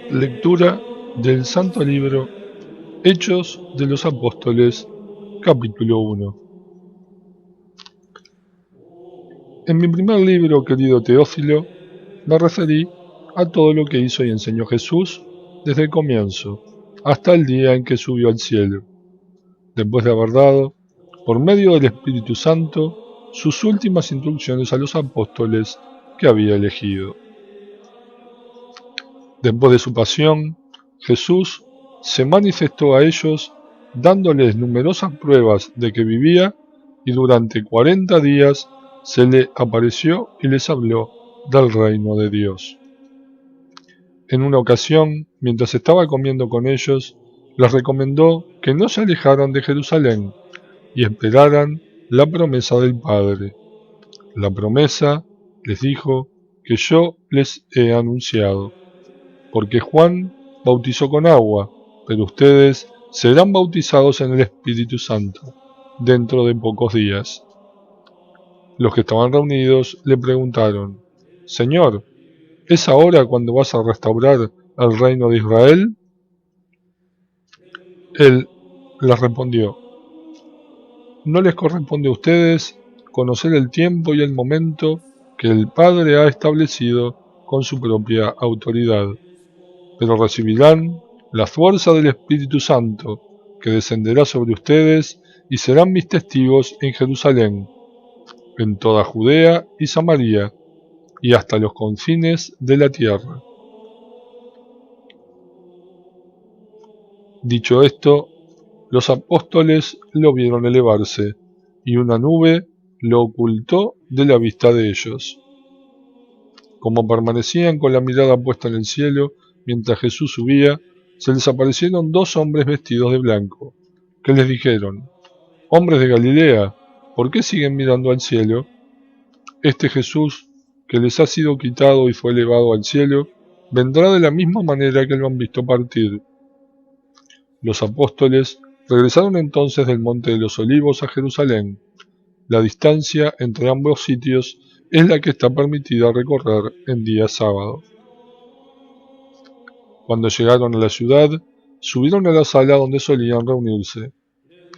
Lectura del Santo Libro Hechos de los Apóstoles, capítulo 1. En mi primer libro, querido Teófilo, me referí a todo lo que hizo y enseñó Jesús desde el comienzo hasta el día en que subió al cielo, después de haber dado, por medio del Espíritu Santo, sus últimas instrucciones a los apóstoles que había elegido. Después de su pasión, Jesús se manifestó a ellos dándoles numerosas pruebas de que vivía, y durante 40 días se le apareció y les habló del reino de Dios. En una ocasión, mientras estaba comiendo con ellos, les recomendó que no se alejaran de Jerusalén y esperaran la promesa del Padre. La promesa, les dijo, que yo les he anunciado. Porque Juan bautizó con agua, pero ustedes serán bautizados en el Espíritu Santo dentro de pocos días. Los que estaban reunidos le preguntaron: Señor, ¿es ahora cuando vas a restaurar el reino de Israel? Él les respondió: No les corresponde a ustedes conocer el tiempo y el momento que el Padre ha establecido con su propia autoridad, pero recibirán la fuerza del Espíritu Santo, que descenderá sobre ustedes, y serán mis testigos en Jerusalén, en toda Judea y Samaria, y hasta los confines de la tierra. Dicho esto, los apóstoles lo vieron elevarse, y una nube lo ocultó de la vista de ellos. Como permanecían con la mirada puesta en el cielo mientras Jesús subía, se les aparecieron dos hombres vestidos de blanco, que les dijeron: Hombres de Galilea, ¿por qué siguen mirando al cielo? Este Jesús, que les ha sido quitado y fue elevado al cielo, vendrá de la misma manera que lo han visto partir. Los apóstoles regresaron entonces del Monte de los Olivos a Jerusalén. La distancia entre ambos sitios es la que está permitida recorrer en día sábado. Cuando llegaron a la ciudad, subieron a la sala donde solían reunirse.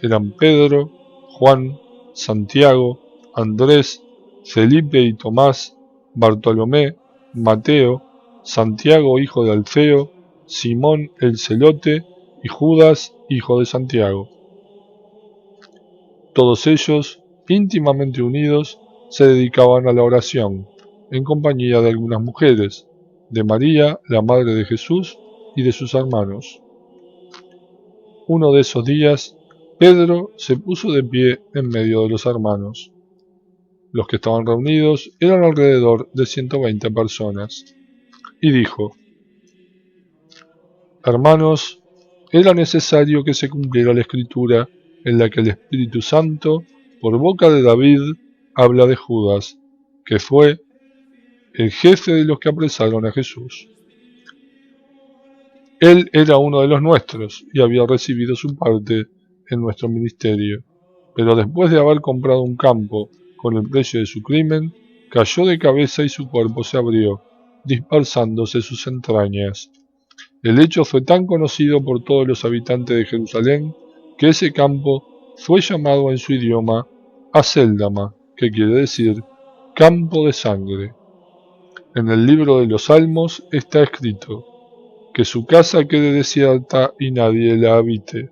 Eran Pedro, Juan, Santiago, Andrés, Felipe y Tomás, Bartolomé, Mateo, Santiago hijo de Alfeo, Simón el celote y Judas hijo de Santiago. Todos ellos, íntimamente unidos, se dedicaban a la oración, en compañía de algunas mujeres, de María, la madre de Jesús, y de sus hermanos. Uno de esos días, Pedro se puso de pie en medio de los hermanos. Los que estaban reunidos eran alrededor de 120 personas, y dijo: Hermanos, era necesario que se cumpliera la escritura en la que el Espíritu Santo, por boca de David, habla de Judas, que fue el jefe de los que apresaron a Jesús. Él era uno de los nuestros y había recibido su parte en nuestro ministerio, pero después de haber comprado un campo con el precio de su crimen, cayó de cabeza y su cuerpo se abrió, dispersándose sus entrañas. El hecho fue tan conocido por todos los habitantes de Jerusalén que ese campo fue llamado en su idioma Acéldama, que quiere decir campo de sangre. En el libro de los Salmos está escrito: que su casa quede desierta y nadie la habite,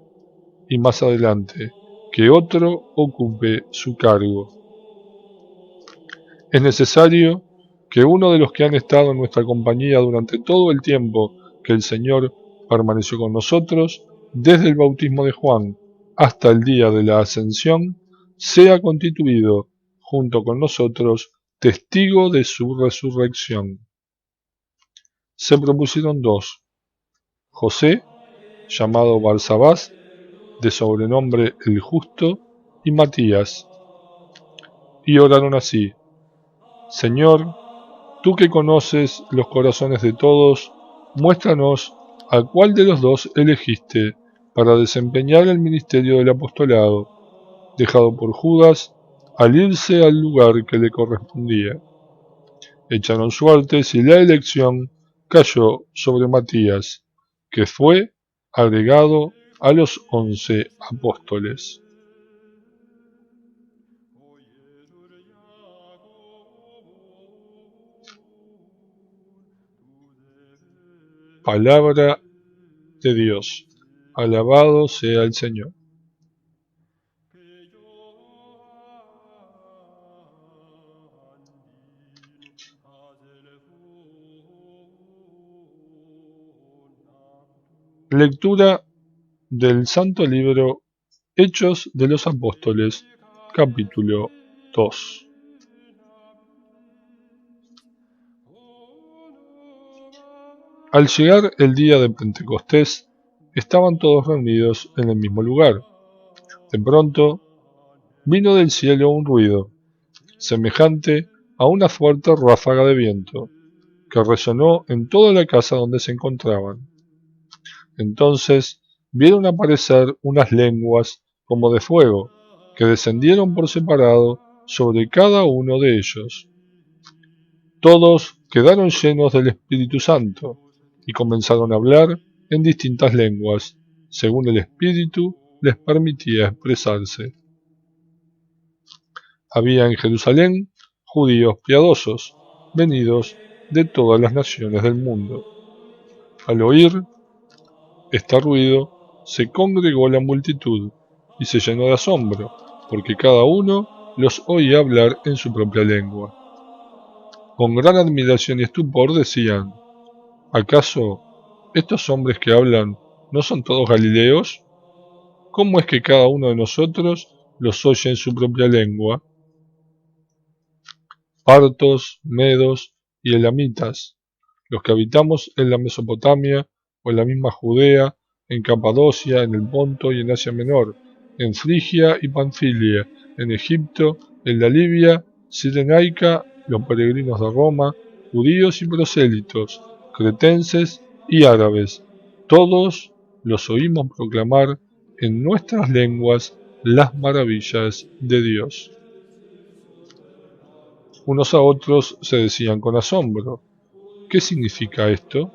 y más adelante, que otro ocupe su cargo. Es necesario que uno de los que han estado en nuestra compañía durante todo el tiempo que el Señor permaneció con nosotros, desde el bautismo de Juan hasta el día de la ascensión, sea constituido, junto con nosotros, testigo de su resurrección. Se propusieron dos: José, llamado Barsabás, de sobrenombre el Justo, y Matías, y oraron así: Señor, tú que conoces los corazones de todos, muéstranos a cuál de los dos elegiste para desempeñar el ministerio del apostolado, dejado por Judas al irse al lugar que le correspondía. Echaron suertes y la elección cayó sobre Matías, que fue agregado a los 11 apóstoles. Palabra de Dios. Alabado sea el Señor. Lectura del Santo Libro Hechos de los Apóstoles, capítulo 2. Al llegar el día de Pentecostés, estaban todos reunidos en el mismo lugar. De pronto, vino del cielo un ruido, semejante a una fuerte ráfaga de viento, que resonó en toda la casa donde se encontraban. Entonces vieron aparecer unas lenguas como de fuego, que descendieron por separado sobre cada uno de ellos. Todos quedaron llenos del Espíritu Santo y comenzaron a hablar en distintas lenguas, según el Espíritu les permitía expresarse. Había en Jerusalén judíos piadosos, venidos de todas las naciones del mundo. Al oír este ruido, se congregó la multitud y se llenó de asombro, porque cada uno los oía hablar en su propia lengua. Con gran admiración y estupor decían: ¿acaso estos hombres que hablan no son todos galileos? ¿Cómo es que cada uno de nosotros los oye en su propia lengua? Partos, medos y elamitas, los que habitamos en la Mesopotamia o en la misma Judea, en Capadocia, en el Ponto y en Asia Menor, en Frigia y Panfilia, en Egipto, en la Libia Cirenaica, los peregrinos de Roma, judíos y prosélitos, cretenses y árabes, todos los oímos proclamar en nuestras lenguas las maravillas de Dios. Unos a otros se decían con asombro: ¿qué significa esto?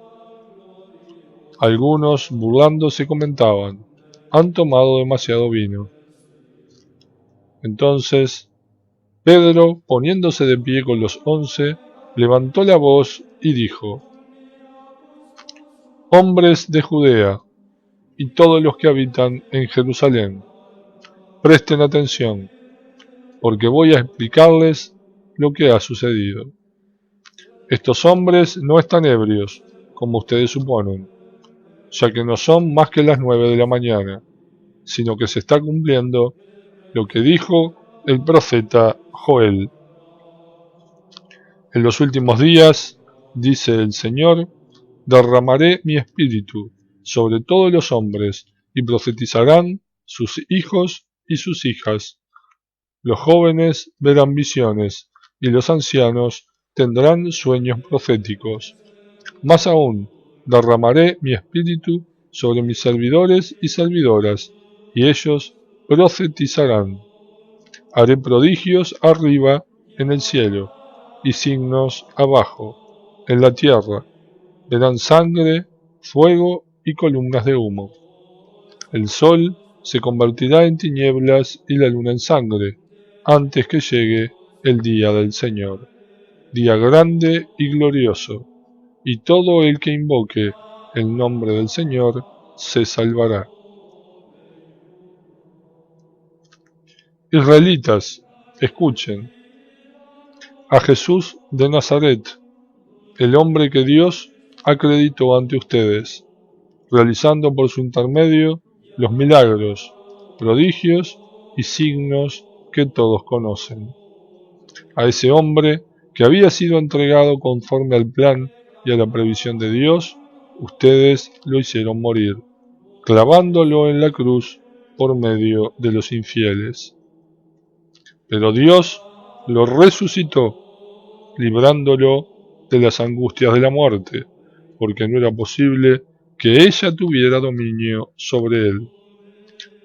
Algunos, burlándose, comentaban: han tomado demasiado vino. Entonces Pedro, poniéndose de pie con los 11, levantó la voz y dijo: hombres de Judea y todos los que habitan en Jerusalén, presten atención, porque voy a explicarles lo que ha sucedido. Estos hombres no están ebrios, como ustedes suponen, ya que no son más que las 9 de la mañana, sino que se está cumpliendo lo que dijo el profeta Joel. En los últimos días, dice el Señor, derramaré mi espíritu sobre todos los hombres, y profetizarán sus hijos y sus hijas. Los jóvenes verán visiones, y los ancianos tendrán sueños proféticos. Más aún, derramaré mi espíritu sobre mis servidores y servidoras, y ellos profetizarán. Haré prodigios arriba en el cielo, y signos abajo, en la tierra. Verán sangre, fuego y columnas de humo. El sol se convertirá en tinieblas y la luna en sangre, antes que llegue el día del Señor, día grande y glorioso, y todo el que invoque el nombre del Señor se salvará. Israelitas, escuchen: a Jesús de Nazaret, el hombre que Dios acreditó ante ustedes, realizando por su intermedio los milagros, prodigios y signos que todos conocen. A ese hombre que había sido entregado conforme al plan y a la previsión de Dios, ustedes lo hicieron morir, clavándolo en la cruz por medio de los infieles. Pero Dios lo resucitó, librándolo de las angustias de la muerte, porque no era posible que ella tuviera dominio sobre él.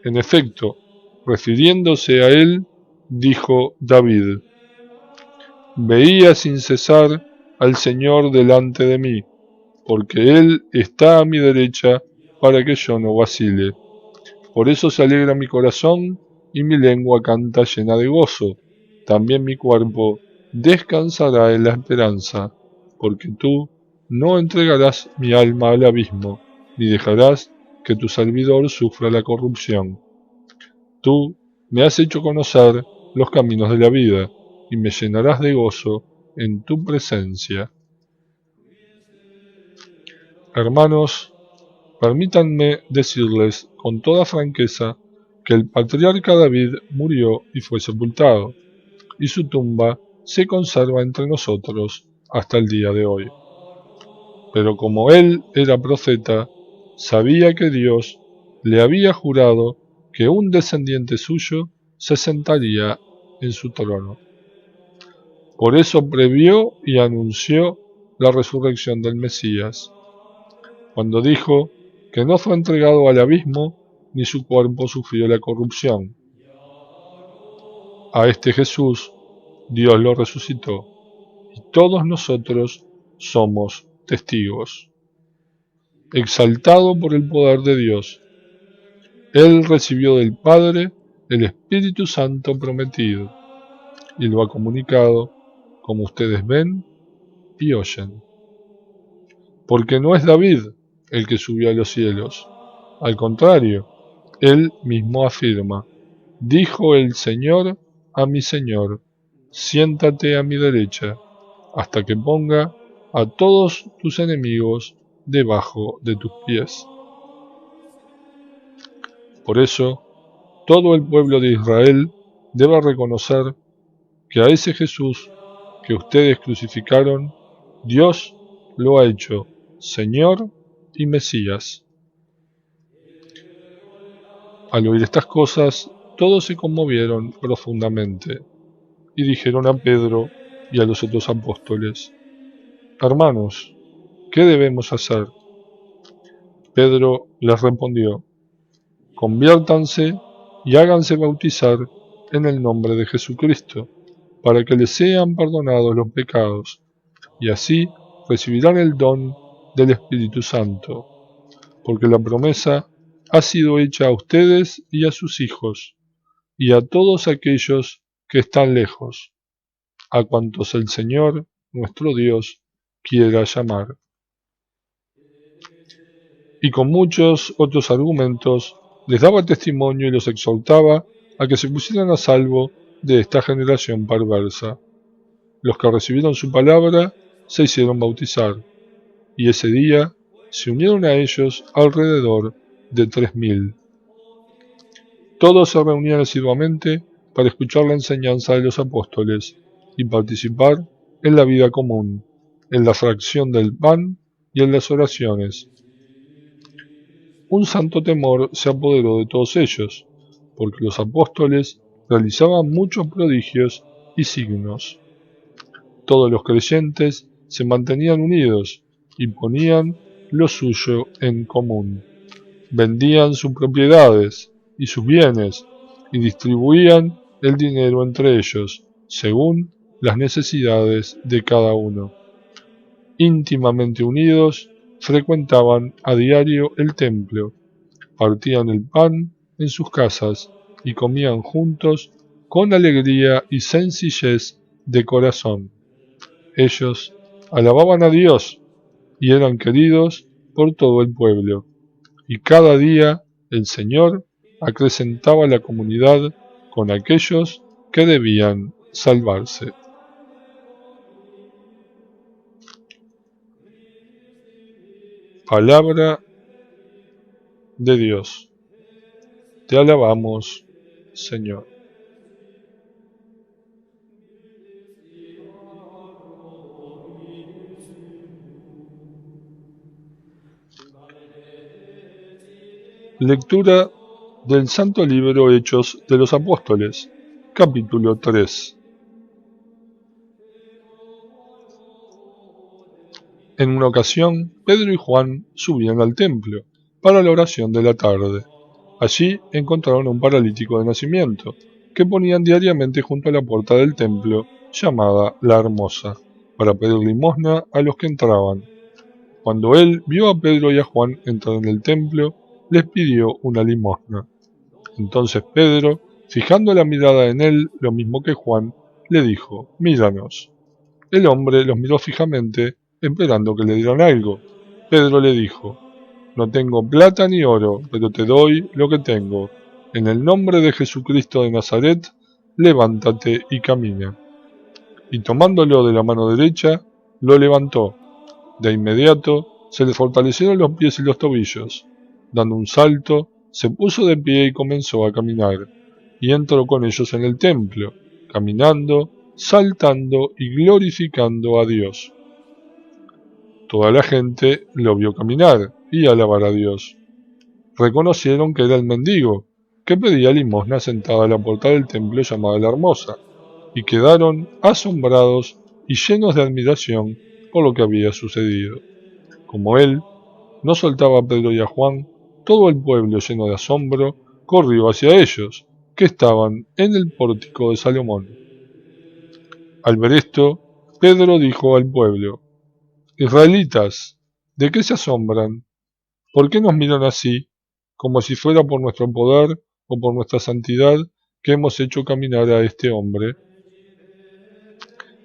En efecto, Refiriéndose a él, dijo David: Veía sin cesar al Señor delante de mí, porque Él está a mi derecha para que yo no vacile. Por eso se alegra mi corazón y mi lengua canta llena de gozo. También mi cuerpo descansará en la esperanza, porque tú no entregarás mi alma al abismo, ni dejarás que tu servidor sufra la corrupción. Tú me has hecho conocer los caminos de la vida, y me llenarás de gozo en tu presencia. Hermanos, permítanme decirles con toda franqueza que el patriarca David murió y fue sepultado, y su tumba se conserva entre nosotros hasta el día de hoy. Pero como él era profeta, sabía que Dios le había jurado que un descendiente suyo se sentaría en su trono. Por eso previó y anunció la resurrección del Mesías, cuando dijo que no fue entregado al abismo ni su cuerpo sufrió la corrupción. A este Jesús Dios lo resucitó, y todos nosotros somos testigos. Exaltado por el poder de Dios, Él recibió del Padre el Espíritu Santo prometido, y lo ha comunicado, como ustedes ven y oyen. Porque no es David el que subió a los cielos, al contrario, él mismo afirma: dijo el Señor a mi Señor, siéntate a mi derecha, hasta que ponga a todos tus enemigos debajo de tus pies. Por eso, todo el pueblo de Israel debe reconocer que a ese Jesús que ustedes crucificaron, Dios lo ha hecho Señor y Mesías. Al oír estas cosas, todos se conmovieron profundamente y dijeron a Pedro y a los otros apóstoles: Hermanos, ¿qué debemos hacer? Pedro les respondió: Conviértanse y háganse bautizar en el nombre de Jesucristo, para que les sean perdonados los pecados, y así recibirán el don del Espíritu Santo, porque la promesa ha sido hecha a ustedes y a sus hijos, y a todos aquellos que están lejos, a cuantos el Señor, nuestro Dios, quiera llamar. Y con muchos otros argumentos les daba testimonio y los exhortaba a que se pusieran a salvo de esta generación perversa. Los que recibieron su palabra se hicieron bautizar, y ese día se unieron a ellos alrededor de 3000. Todos se reunían asiduamente para escuchar la enseñanza de los apóstoles y participar en la vida común, en la fracción del pan y en las oraciones. Un santo temor se apoderó de todos ellos, porque los apóstoles realizaban muchos prodigios y signos. Todos los creyentes se mantenían unidos y ponían lo suyo en común. Vendían sus propiedades y sus bienes y distribuían el dinero entre ellos, según las necesidades de cada uno. Íntimamente unidos, frecuentaban a diario el templo, partían el pan en sus casas y comían juntos con alegría y sencillez de corazón. Ellos alababan a Dios y eran queridos por todo el pueblo, y cada día el Señor acrecentaba la comunidad con aquellos que debían salvarse. Palabra de Dios. Te alabamos, Señor. Lectura del Santo Libro Hechos de los Apóstoles, capítulo 3. En una ocasión, Pedro y Juan subían al templo para la oración de la tarde, Allí encontraron a un paralítico de nacimiento, que ponían diariamente junto a la puerta del templo, llamada La Hermosa, para pedir limosna a los que entraban. Cuando él vio a Pedro y a Juan entrar en el templo, les pidió una limosna. Entonces Pedro, fijando la mirada en él, lo mismo que Juan, le dijo: «Míranos». El hombre los miró fijamente, esperando que le dieran algo. Pedro le dijo: «No tengo plata ni oro, pero te doy lo que tengo. En el nombre de Jesucristo de Nazaret, levántate y camina». Y tomándolo de la mano derecha, lo levantó. De inmediato se le fortalecieron los pies y los tobillos. Dando un salto, se puso de pie y comenzó a caminar, y entró con ellos en el templo, caminando, saltando y glorificando a Dios. Toda la gente lo vio caminar y alabar a Dios. Reconocieron que era el mendigo, que pedía limosna sentado a la puerta del templo llamada La Hermosa, y quedaron asombrados y llenos de admiración por lo que había sucedido. Como él no soltaba a Pedro y a Juan, todo el pueblo, lleno de asombro, corrió hacia ellos, que estaban en el pórtico de Salomón. Al ver esto, Pedro dijo al pueblo: «Israelitas, ¿de qué se asombran? ¿Por qué nos miran así, como si fuera por nuestro poder o por nuestra santidad que hemos hecho caminar a este hombre?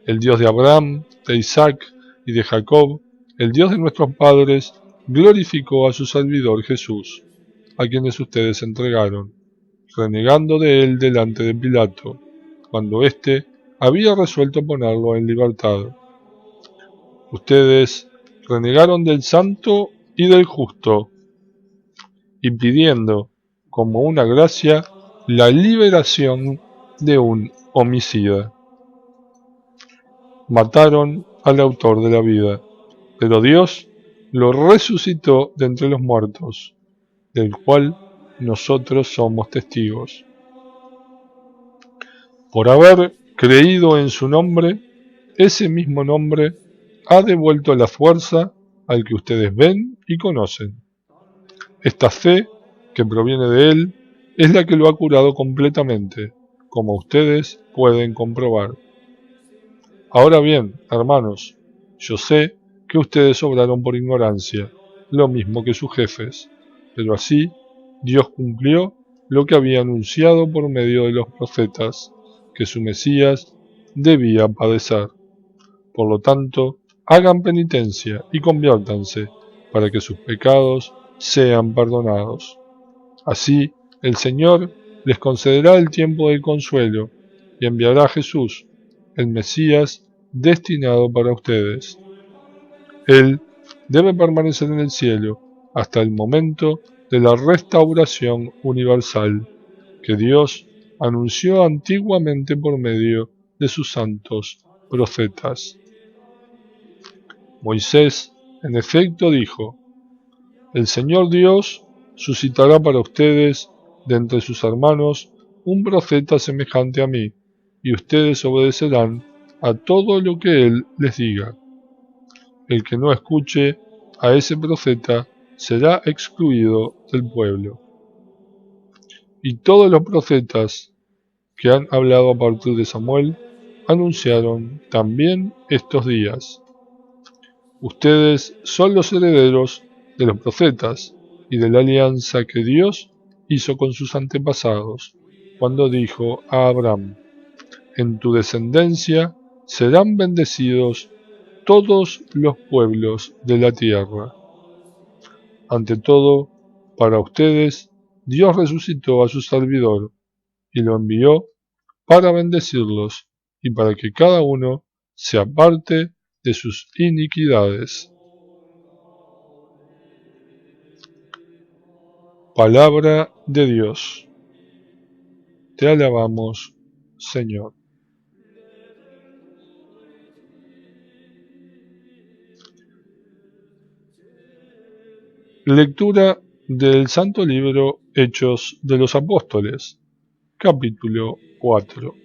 El Dios de Abraham, de Isaac y de Jacob, el Dios de nuestros padres, glorificó a su servidor Jesús, a quienes ustedes entregaron, renegando de él delante de Pilato, cuando éste había resuelto ponerlo en libertad. Ustedes renegaron del santo y del justo, y pidiendo, como una gracia, la liberación de un homicida. Mataron al autor de la vida, pero Dios lo resucitó de entre los muertos, del cual nosotros somos testigos. Por haber creído en su nombre, ese mismo nombre ha devuelto la fuerza al que ustedes ven y conocen. Esta fe, que proviene de él, es la que lo ha curado completamente, como ustedes pueden comprobar. Ahora bien, hermanos, yo sé que ustedes obraron por ignorancia, lo mismo que sus jefes, pero así Dios cumplió lo que había anunciado por medio de los profetas, que su Mesías debía padecer. Por lo tanto, hagan penitencia y conviértanse, para que sus pecados sean perdonados. Así, el Señor les concederá el tiempo del consuelo y enviará a Jesús, el Mesías, destinado para ustedes. Él debe permanecer en el cielo hasta el momento de la restauración universal que Dios anunció antiguamente por medio de sus santos profetas. Moisés, en efecto, dijo: «El Señor Dios suscitará para ustedes de entre sus hermanos un profeta semejante a mí, y ustedes obedecerán a todo lo que él les diga. El que no escuche a ese profeta será excluido del pueblo». Y todos los profetas que han hablado a partir de Samuel anunciaron también estos días. Ustedes son los herederos de los profetas y de la alianza que Dios hizo con sus antepasados, cuando dijo a Abraham: «En tu descendencia serán bendecidos todos los pueblos de la tierra». Ante todo, para ustedes, Dios resucitó a su servidor y lo envió para bendecirlos y para que cada uno se aparte de sus iniquidades. Palabra de Dios. Te alabamos, Señor. Lectura del Santo Libro Hechos de los Apóstoles, capítulo 4.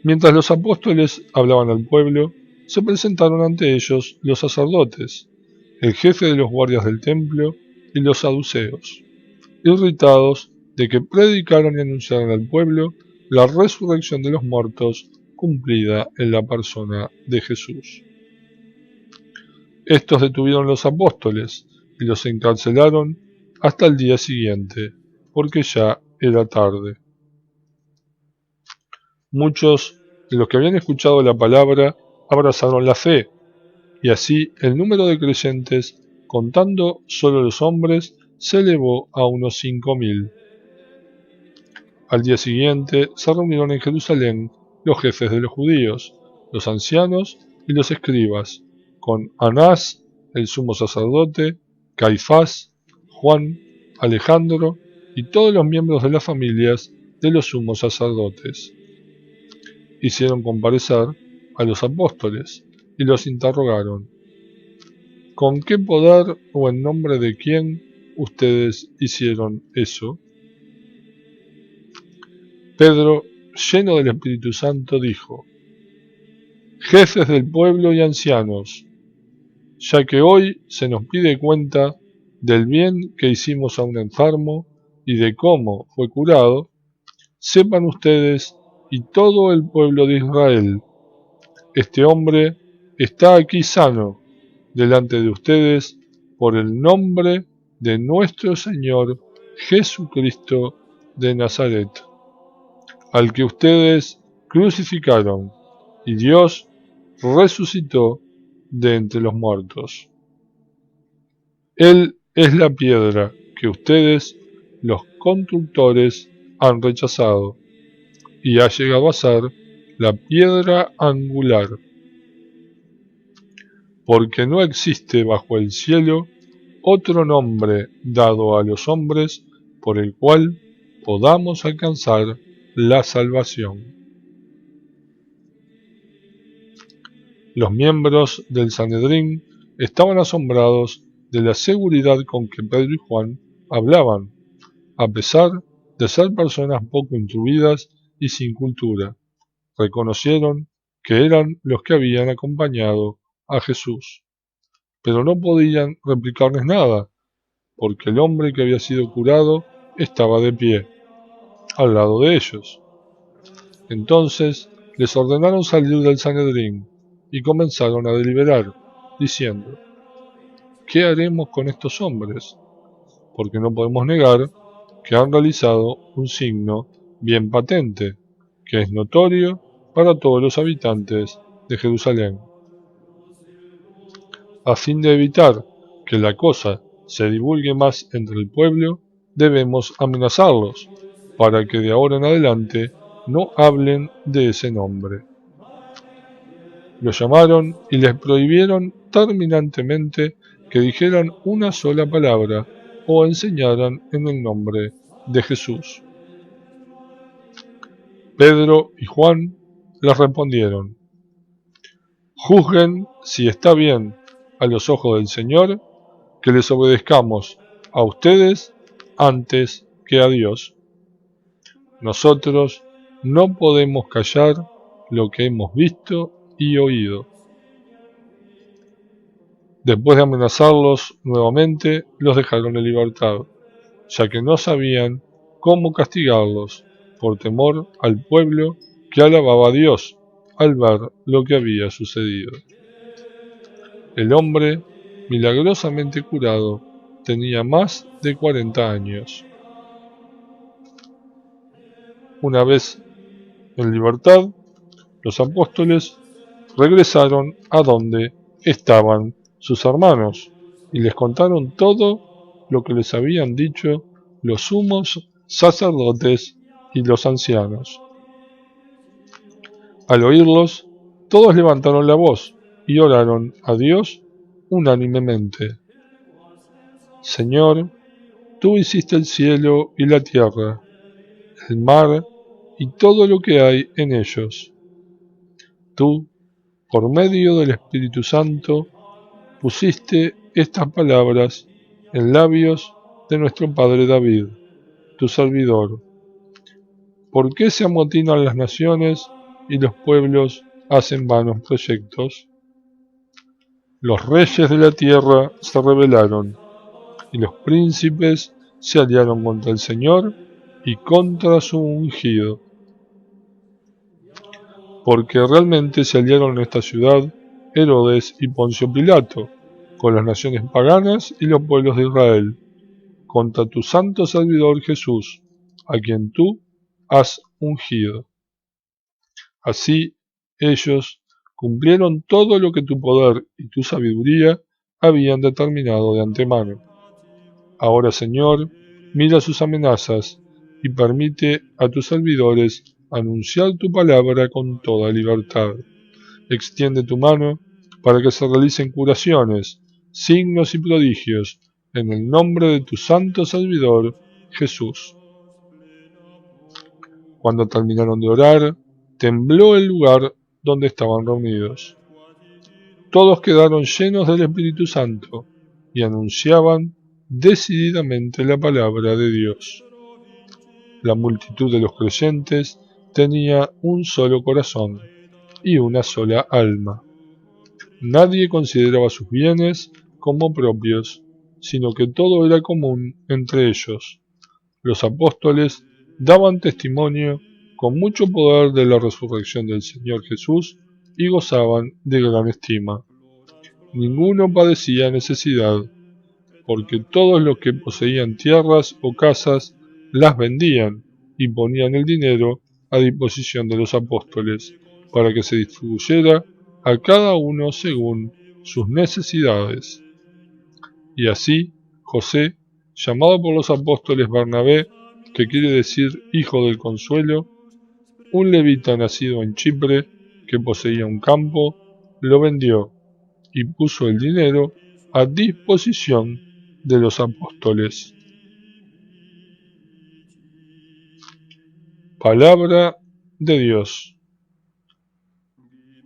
Mientras los apóstoles hablaban al pueblo, se presentaron ante ellos los sacerdotes el jefe de los guardias del templo y los saduceos, irritados de que predicaran y anunciaran al pueblo la resurrección de los muertos cumplida en la persona de Jesús. Estos detuvieron los apóstoles y los encarcelaron hasta el día siguiente, porque ya era tarde. Muchos de los que habían escuchado la palabra abrazaron la fe, y así el número de creyentes, contando solo los hombres, se elevó a unos 5.000. Al día siguiente se reunieron en Jerusalén los jefes de los judíos, los ancianos y los escribas, con Anás, el sumo sacerdote, Caifás, Juan, Alejandro y todos los miembros de las familias de los sumos sacerdotes. Hicieron comparecer a los apóstoles y los interrogaron: ¿con qué poder o en nombre de quién ustedes hicieron eso? Pedro, lleno del Espíritu Santo, dijo: jefes del pueblo y ancianos, ya que hoy se nos pide cuenta del bien que hicimos a un enfermo y de cómo fue curado, sepan ustedes y todo el pueblo de Israel: este hombre está aquí sano delante de ustedes por el nombre de nuestro Señor Jesucristo de Nazaret, al que ustedes crucificaron, y Dios resucitó de entre los muertos. Él es la piedra que ustedes, los constructores, han rechazado, y ha llegado a ser la piedra angular, porque no existe bajo el cielo otro nombre dado a los hombres por el cual podamos alcanzar la salvación. Los miembros del Sanedrín estaban asombrados de la seguridad con que Pedro y Juan hablaban, a pesar de ser personas poco instruidas y sin cultura. Reconocieron que eran los que habían acompañado a Jesús, pero no podían replicarles nada, porque el hombre que había sido curado estaba de pie, al lado de ellos. Entonces les ordenaron salir del Sanedrín y comenzaron a deliberar, diciendo: ¿qué haremos con estos hombres? Porque no podemos negar que han realizado un signo bien patente, que es notorio para todos los habitantes de Jerusalén. A fin de evitar que la cosa se divulgue más entre el pueblo, debemos amenazarlos, para que de ahora en adelante no hablen de ese nombre. Los llamaron y les prohibieron terminantemente que dijeran una sola palabra o enseñaran en el nombre de Jesús. Pedro y Juan les respondieron: juzguen si está bien a los ojos del Señor que les obedezcamos a ustedes antes que a Dios. Nosotros no podemos callar lo que hemos visto y oído. Después de amenazarlos nuevamente, los dejaron en libertad, ya que no sabían cómo castigarlos por temor al pueblo que alababa a Dios al ver lo que había sucedido. El hombre, milagrosamente curado, tenía más de 40 años. Una vez en libertad, los apóstoles regresaron a donde estaban sus hermanos y les contaron todo lo que les habían dicho los sumos sacerdotes y los ancianos. Al oírlos, todos levantaron la voz y oraron a Dios unánimemente. Señor, tú hiciste el cielo y la tierra, el mar y todo lo que hay en ellos. Tú, por medio del Espíritu Santo, pusiste estas palabras en labios de nuestro padre David, tu servidor. ¿Por qué se amotinan las naciones y los pueblos hacen vanos proyectos? Los reyes de la tierra se rebelaron, y los príncipes se aliaron contra el Señor y contra su ungido. Porque realmente se aliaron en esta ciudad Herodes y Poncio Pilato, con las naciones paganas y los pueblos de Israel, contra tu santo servidor Jesús, a quien tú has ungido. Así ellos cumplieron todo lo que tu poder y tu sabiduría habían determinado de antemano. Ahora, Señor, mira sus amenazas y permite a tus servidores anunciar tu palabra con toda libertad. Extiende tu mano para que se realicen curaciones, signos y prodigios en el nombre de tu santo servidor Jesús. Cuando terminaron de orar, tembló el lugar donde estaban reunidos. Todos quedaron llenos del Espíritu Santo y anunciaban decididamente la palabra de Dios. La multitud de los creyentes tenía un solo corazón y una sola alma. Nadie consideraba sus bienes como propios, sino que todo era común entre ellos. Los apóstoles daban testimonio con mucho poder de la resurrección del Señor Jesús y gozaban de gran estima. Ninguno padecía necesidad, porque todos los que poseían tierras o casas las vendían y ponían el dinero a disposición de los apóstoles, para que se distribuyera a cada uno según sus necesidades. Y así, José, llamado por los apóstoles Bernabé, que quiere decir hijo del consuelo, un levita nacido en Chipre, que poseía un campo, lo vendió y puso el dinero a disposición de los apóstoles. Palabra de Dios.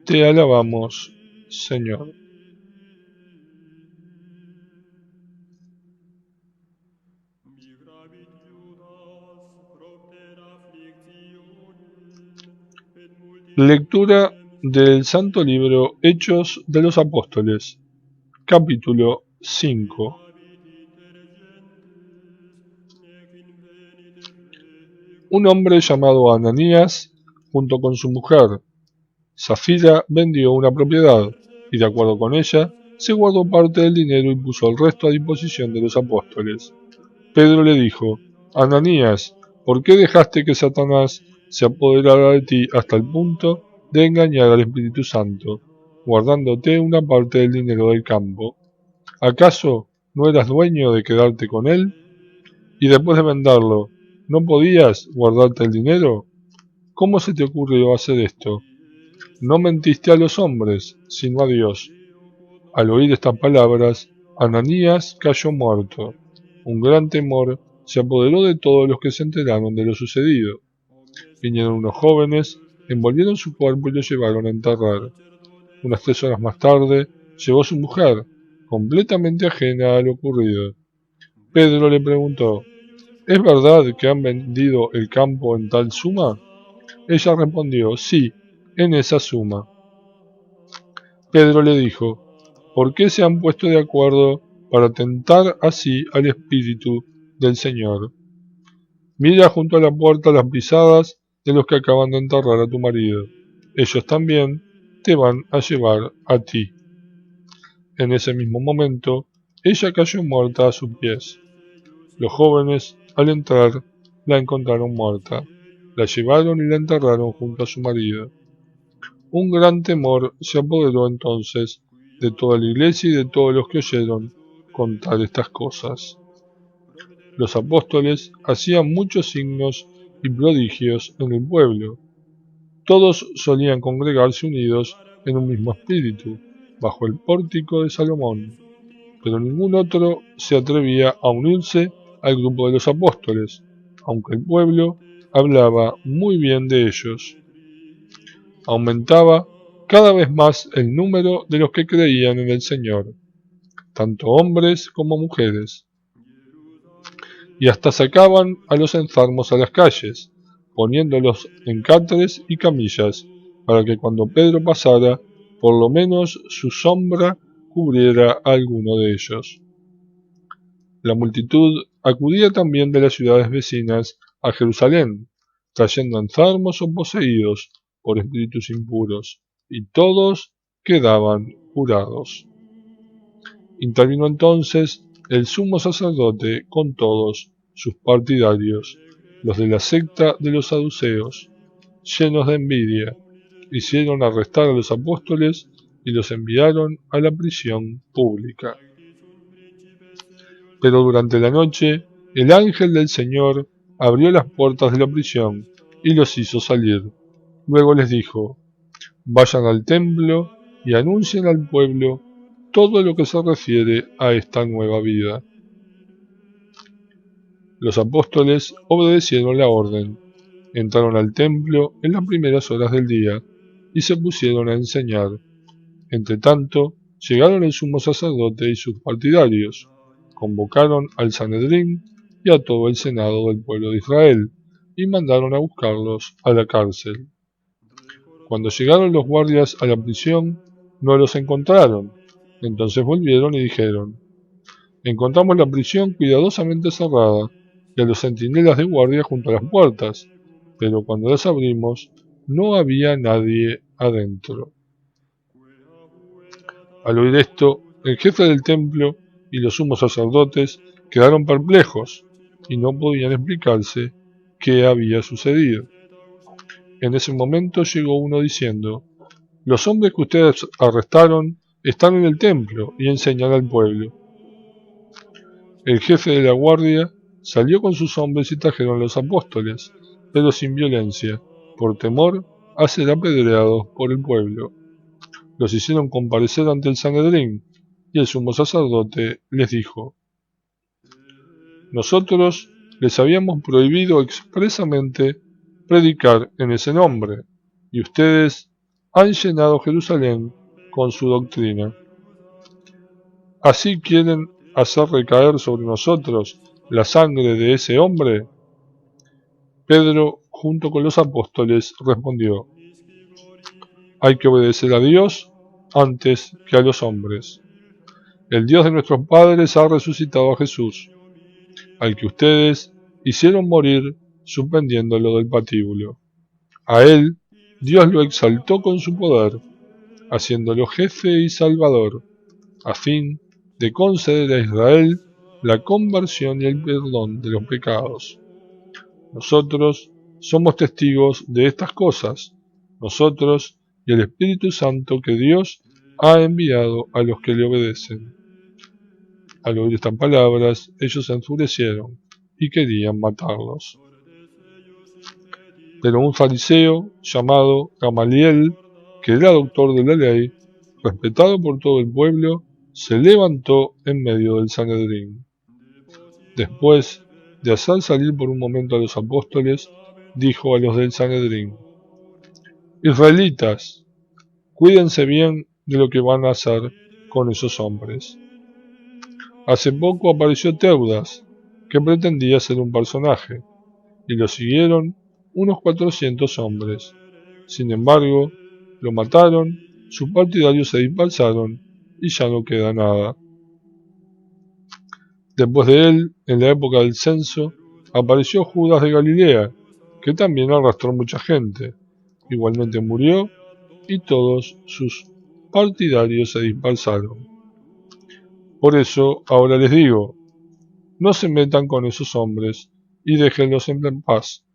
Te alabamos, Señor. Lectura del Santo Libro Hechos de los Apóstoles, capítulo 5. Un hombre llamado Ananías, junto con su mujer, Safira, vendió una propiedad, y de acuerdo con ella, se guardó parte del dinero y puso el resto a disposición de los apóstoles. Pedro le dijo: Ananías, ¿por qué dejaste que Satanás se apoderara de ti hasta el punto de engañar al Espíritu Santo, guardándote una parte del dinero del campo? ¿Acaso no eras dueño de quedarte con él? Y después de venderlo, ¿no podías guardarte el dinero? ¿Cómo se te ocurrió hacer esto? No mentiste a los hombres, sino a Dios. Al oír estas palabras, Ananías cayó muerto. Un gran temor se apoderó de todos los que se enteraron de lo sucedido. Vinieron unos jóvenes, envolvieron su cuerpo y lo llevaron a enterrar. Unas 3 horas más tarde, llegó su mujer, completamente ajena a lo ocurrido. Pedro le preguntó: ¿Es verdad que han vendido el campo en tal suma? Ella respondió: sí, en esa suma. Pedro le dijo: ¿por qué se han puesto de acuerdo para tentar así al Espíritu del Señor? Mira junto a la puerta las pisadas de los que acaban de enterrar a tu marido. Ellos también te van a llevar a ti. En ese mismo momento, ella cayó muerta a sus pies. Los jóvenes, al entrar, la encontraron muerta. La llevaron y la enterraron junto a su marido. Un gran temor se apoderó entonces de toda la iglesia y de todos los que oyeron contar estas cosas. Los apóstoles hacían muchos signos y prodigios en el pueblo. Todos solían congregarse unidos en un mismo espíritu, bajo el pórtico de Salomón, pero ningún otro se atrevía a unirse al grupo de los apóstoles, aunque el pueblo hablaba muy bien de ellos. Aumentaba cada vez más el número de los que creían en el Señor, tanto hombres como mujeres, y hasta sacaban a los enfermos a las calles, poniéndolos en cátares y camillas, para que cuando Pedro pasara, por lo menos su sombra cubriera a alguno de ellos. La multitud acudía también de las ciudades vecinas a Jerusalén, trayendo enfermos o poseídos por espíritus impuros, y todos quedaban curados. Intervino entonces el sumo sacerdote con todos sus partidarios, los de la secta de los saduceos, llenos de envidia, hicieron arrestar a los apóstoles y los enviaron a la prisión pública. Pero durante la noche, el ángel del Señor abrió las puertas de la prisión y los hizo salir. Luego les dijo: vayan al templo y anuncien al pueblo todo lo que se refiere a esta nueva vida. Los apóstoles obedecieron la orden, entraron al templo en las primeras horas del día y se pusieron a enseñar. Entretanto, llegaron el sumo sacerdote y sus partidarios, convocaron al Sanedrín y a todo el senado del pueblo de Israel, y mandaron a buscarlos a la cárcel. Cuando llegaron los guardias a la prisión, no los encontraron. Entonces volvieron y dijeron: encontramos la prisión cuidadosamente cerrada y a los centinelas de guardia junto a las puertas, pero cuando las abrimos no había nadie adentro. Al oír esto, el jefe del templo y los sumos sacerdotes quedaron perplejos y no podían explicarse qué había sucedido. En ese momento llegó uno diciendo: los hombres que ustedes arrestaron están en el templo y enseñan al pueblo. El jefe de la guardia salió con sus hombres y trajeron a los apóstoles, pero sin violencia, por temor a ser apedreados por el pueblo. Los hicieron comparecer ante el Sanedrín, y el sumo sacerdote les dijo: nosotros les habíamos prohibido expresamente predicar en ese nombre, y ustedes han llenado Jerusalén con su doctrina. ¿Así quieren hacer recaer sobre nosotros la sangre de ese hombre? Pedro, junto con los apóstoles, respondió: hay que obedecer a Dios antes que a los hombres. El Dios de nuestros padres ha resucitado a Jesús, al que ustedes hicieron morir suspendiéndolo del patíbulo. A él Dios lo exaltó con su poder, haciéndolo jefe y salvador, a fin de conceder a Israel la conversión y el perdón de los pecados. Nosotros somos testigos de estas cosas, nosotros y el Espíritu Santo que Dios ha enviado a los que le obedecen. Al oír estas palabras, ellos se enfurecieron y querían matarlos. Pero un fariseo llamado Gamaliel, que era doctor de la ley, respetado por todo el pueblo, se levantó en medio del Sanedrín. Después de hacer salir por un momento a los apóstoles, dijo a los del Sanedrín: israelitas, cuídense bien de lo que van a hacer con esos hombres. Hace poco apareció Teudas, que pretendía ser un personaje, y lo siguieron unos 400 hombres. Sin embargo, lo mataron, sus partidarios se dispersaron y ya no queda nada. Después de él, en la época del censo, apareció Judas de Galilea, que también arrastró mucha gente. Igualmente murió y todos sus partidarios se dispersaron. Por eso ahora les digo: no se metan con esos hombres y déjenlos en paz,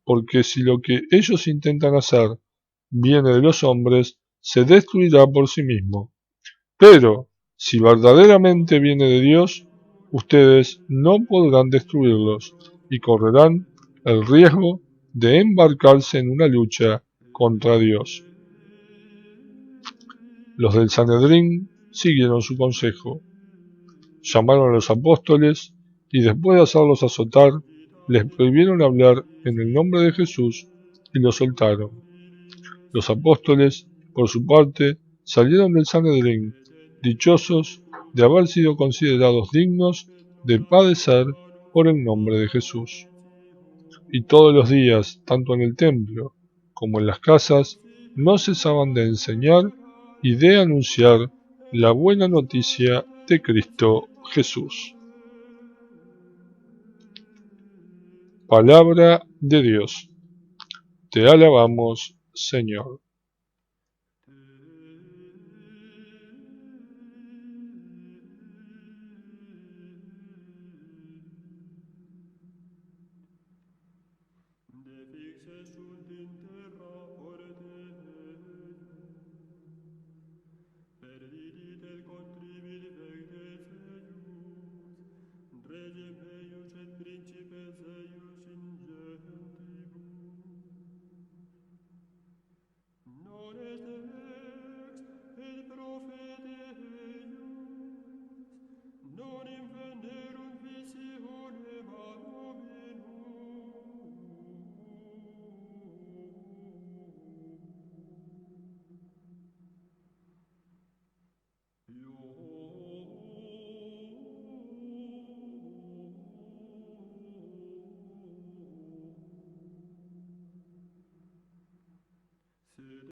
porque si lo que ellos intentan hacer viene de los hombres, se destruirá por sí mismo. Pero si verdaderamente viene de Dios, ustedes no podrán destruirlos y correrán el riesgo de embarcarse en una lucha contra Dios. Los del Sanedrín siguieron su consejo. Llamaron a los apóstoles y después de hacerlos azotar, les prohibieron hablar en el nombre de Jesús y los soltaron. Los apóstoles, por su parte, salieron del Sanedrín, dichosos de haber sido considerados dignos de padecer por el nombre de Jesús. Y todos los días, tanto en el templo como en las casas, no cesaban de enseñar y de anunciar la buena noticia de Cristo Jesús. Palabra de Dios. Te alabamos, Señor.